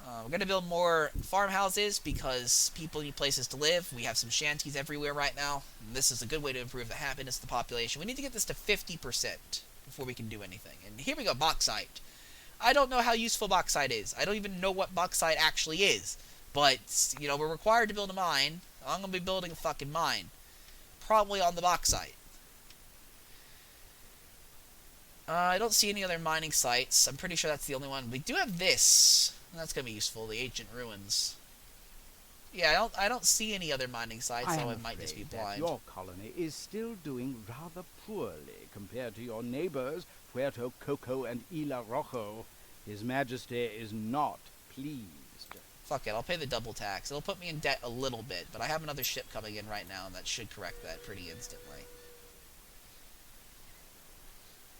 We're going to build more farmhouses because people need places to live. We have some shanties everywhere right now. And this is a good way to improve the happiness of the population. We need to get this to 50% before we can do anything. And here we go, bauxite. I don't know how useful bauxite is. I don't even know what bauxite actually is. But, you know, we're required to build a mine. I'm going to be building a fucking mine. Probably on the bauxite. I don't see any other mining sites. I'm pretty sure that's the only one. We do have this. That's going to be useful, the ancient ruins. Yeah, I don't see any other mining sites, so it might just be blind. Your colony is still doing rather poorly compared to your neighbors, Puerto Coco and Isla Rojo. His Majesty is not pleased. Fuck it, I'll pay the double tax. It'll put me in debt a little bit, but I have another ship coming in right now, and that should correct that pretty instantly.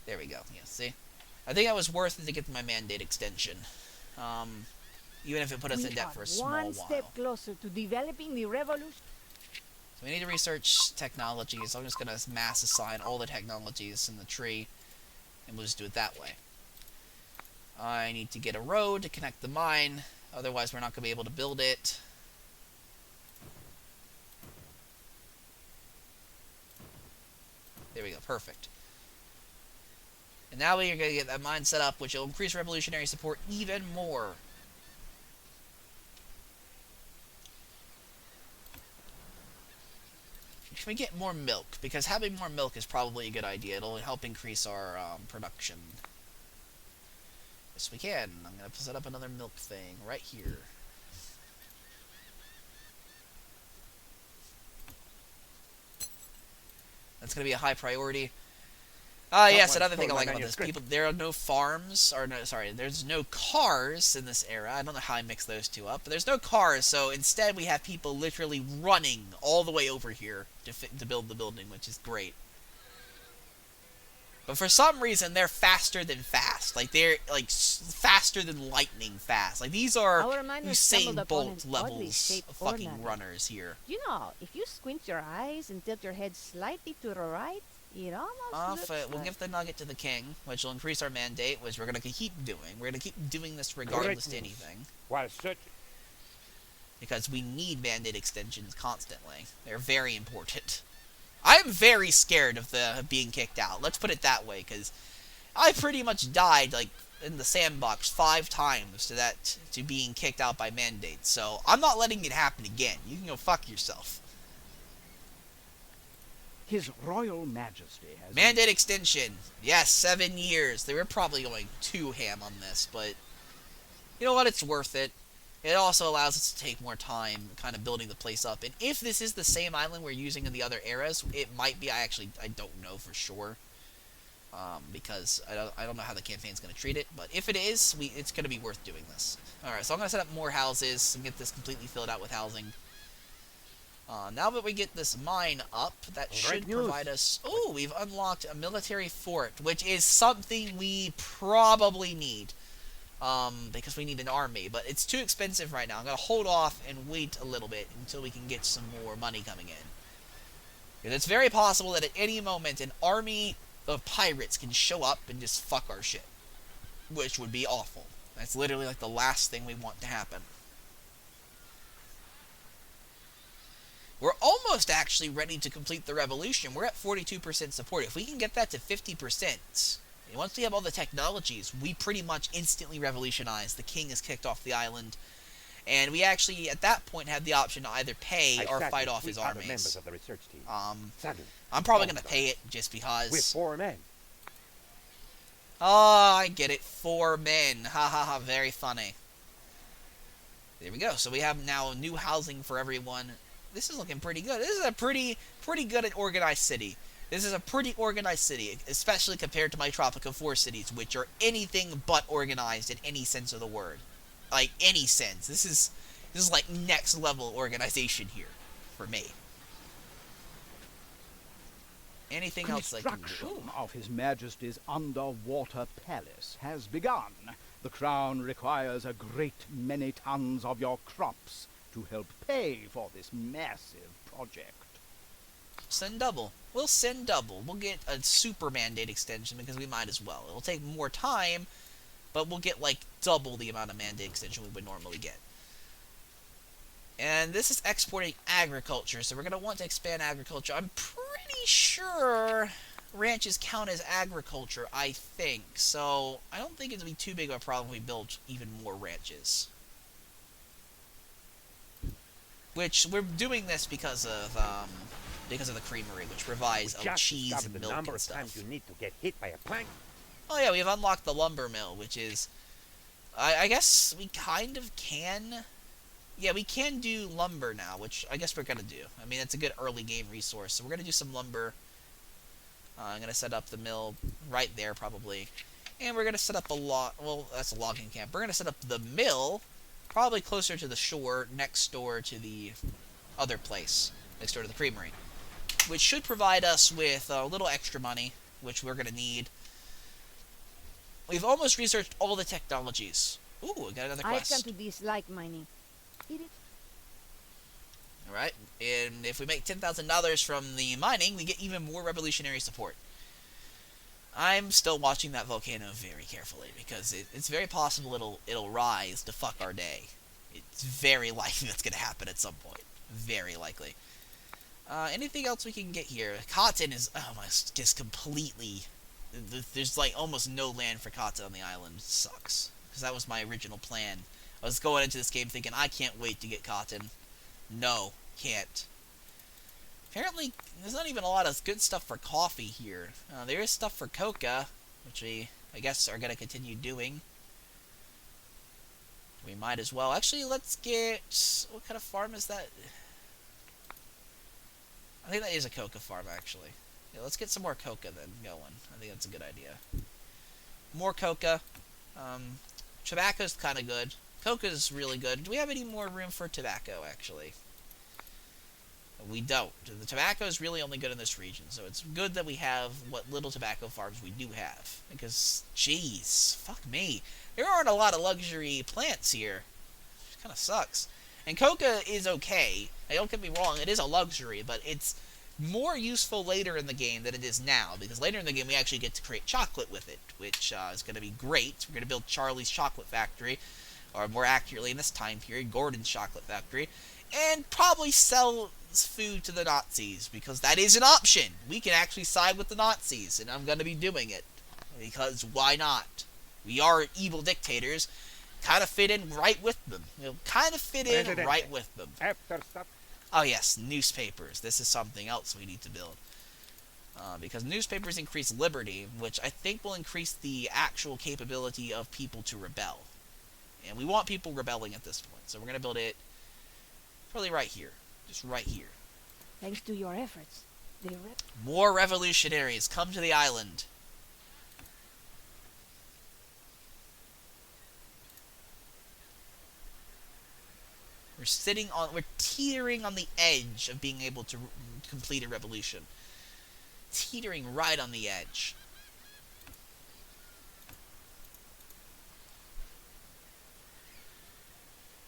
There we go. Yeah, see? I think that was worth it to get my mandate extension. Even if it put us in debt for a small while. One step closer to developing the revolution. So we need to research technologies. I'm just going to mass assign all the technologies in the tree, and we'll just do it that way. I need to get a road to connect the mine, otherwise we're not going to be able to build it. There we go, perfect. And now we're going to get that mine set up, which will increase revolutionary support even more. Can we get more milk? Because having more milk is probably a good idea. It'll help increase our production. Yes, we can. I'm going to set up another milk thing right here. That's going to be a high priority. Yes, another thing I like about this, people, there are no farms, or no, sorry, there's no cars in this era. I don't know how I mixed those two up, but there's no cars, so instead we have people literally running all the way over here to build the building, which is great. But for some reason, they're faster than fast. Like, they're, like, faster than lightning fast. Like, these are Usain Bolt levels of fucking runners here. You know, if you squint your eyes and tilt your head slightly to the right, it almost looks we'll give the nugget to the king, which will increase our mandate, which we're going to keep doing. We're going to keep doing this regardless of anything. While such... Because we need mandate extensions constantly. They're very important. I am very scared of being kicked out. Let's put it that way, because I pretty much died, like, in the sandbox 5 times to being kicked out by mandates. So, I'm not letting it happen again. You can go fuck yourself. His Royal Majesty has... Mandate extension. Yes, 7 years. They were probably going too ham on this, but... You know what? It's worth it. It also allows us to take more time kind of building the place up. And if this is the same island we're using in the other eras, it might be. I don't know for sure. Because I don't know how the campaign's going to treat it. But if it is, it's going to be worth doing this. Alright, so I'm going to set up more houses and get this completely filled out with housing. Now that we get this mine up, that should provide us... Oh, we've unlocked a military fort, which is something we probably need. Because we need an army, but it's too expensive right now. I'm going to hold off and wait a little bit until we can get some more money coming in. Because it's very possible that at any moment an army of pirates can show up and just fuck our shit. Which would be awful. That's literally like the last thing we want to happen. We're almost actually ready to complete the revolution. We're at 42% support. If we can get that to 50%, and once we have all the technologies, we pretty much instantly revolutionize. The king is kicked off the island. And we actually, at that point, have the option to either pay or fight off his armies. Members of the research team. I'm probably going to pay it just because... We're 4 men. Oh, I get it. 4 men. Ha ha ha, very funny. There we go. So we have now new housing for everyone. This is looking pretty good. This is a pretty good and organized city. This is a pretty organized city, especially compared to my Tropico 4 cities, which are anything but organized in any sense of the word. Like, any sense. This is like next level organization here, for me. Anything else I can do? Construction of His Majesty's underwater palace has begun. The Crown requires a great many tons of your crops to help pay for this massive project. Send double. We'll send double. We'll get a super mandate extension because we might as well. It'll take more time, but we'll get like double the amount of mandate extension we would normally get. And this is exporting agriculture, so we're going to want to expand agriculture. I'm pretty sure ranches count as agriculture, I think. So I don't think it'll be too big of a problem if we build even more ranches. Which, we're doing this because of the creamery, which provides cheese and milk and stuff. You need to get hit by a plank. Oh yeah, we've unlocked the lumber mill, which is... I guess we kind of can... Yeah, we can do lumber now, which I guess we're going to do. I mean, it's a good early game resource, so we're going to do some lumber. I'm going to set up the mill right there, probably. And we're going to set up a well, that's a logging camp. We're going to set up the mill, probably closer to the shore, next door to the other place, next door to the creamery. Which should provide us with a little extra money, which we're going to need. We've almost researched all the technologies. Ooh, we got another quest. I come to dislike mining. Eat it. Alright, and if we make $10,000 from the mining, we get even more revolutionary support. I'm still watching that volcano very carefully, because it's very possible it'll rise to fuck our day. It's very likely that's going to happen at some point. Very likely. Anything else we can get here? Cotton is, just completely... There's like almost no land for cotton on the island. It sucks. Because that was my original plan. I was going into this game thinking, I can't wait to get cotton. No, can't. Apparently, there's not even a lot of good stuff for coffee here. There is stuff for coca, which we, I guess, are going to continue doing. We might as well. Actually, let's get... What kind of farm is that? I think that is a coca farm, actually. Yeah, let's get some more coca then going. I think that's a good idea. More coca. Tobacco's kind of good. Coca's really good. Do we have any more room for tobacco, actually? We don't. The tobacco is really only good in this region, so it's good that we have what little tobacco farms we do have. Because, jeez, fuck me. There aren't a lot of luxury plants here. It kind of sucks. And coca is okay. Don't get me wrong, it is a luxury, but it's more useful later in the game than it is now, because later in the game we actually get to create chocolate with it, which is going to be great. We're going to build Charlie's Chocolate Factory, or more accurately in this time period, Gordon's Chocolate Factory, and probably sell food to the Nazis, because that is an option. We can actually side with the Nazis, and I'm going to be doing it, because why not? We are evil dictators, kind of fit in right with them. Kind of fit in right with them. After stuff. Oh yes, newspapers. This is something else we need to build. Because newspapers increase liberty, which I think will increase the actual capability of people to rebel. And we want people rebelling at this point, so we're going to build it probably right here. Just right here. Thanks to your efforts, more revolutionaries come to the island. We're teetering on the edge of being able to complete a revolution. Teetering right on the edge.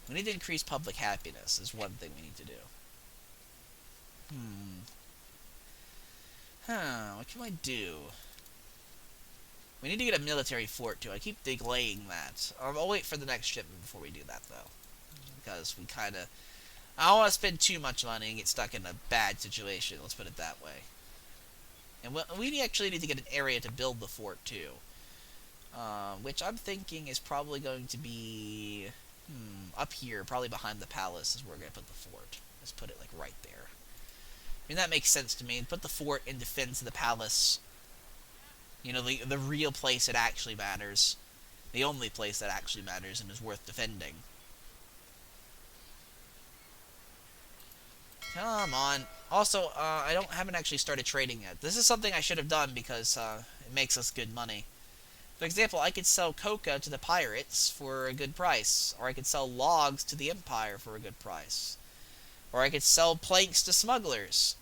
We need to increase public happiness is one thing we need to do. What can I do? We need to get a military fort too. I keep delaying that. I'll wait for the next shipment before we do that though. Because we kind of... I don't want to spend too much money and get stuck in a bad situation, let's put it that way. And we actually need to get an area to build the fort too. Which I'm thinking is probably going to be... up here, probably behind the palace is where we're going to put the fort. Let's put it like right there. I mean, that makes sense to me. Put the fort in defense of the palace. You know, the real place that actually matters. The only place that actually matters and is worth defending. Come on. Also, I haven't actually started trading yet. This is something I should have done because it makes us good money. For example, I could sell coca to the pirates for a good price. Or I could sell logs to the Empire for a good price. Or I could sell planks to smugglers.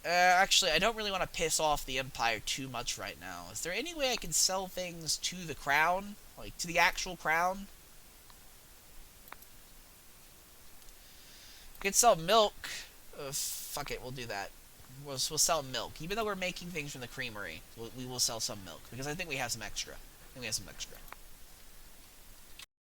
Actually, I don't really want to piss off the Empire too much right now. Is there any way I can sell things to the crown? Like, to the actual crown? I could sell milk. Fuck it, we'll do that. we'll sell milk. Even though we're making things from the creamery, we will sell some milk. Because I think we have some extra.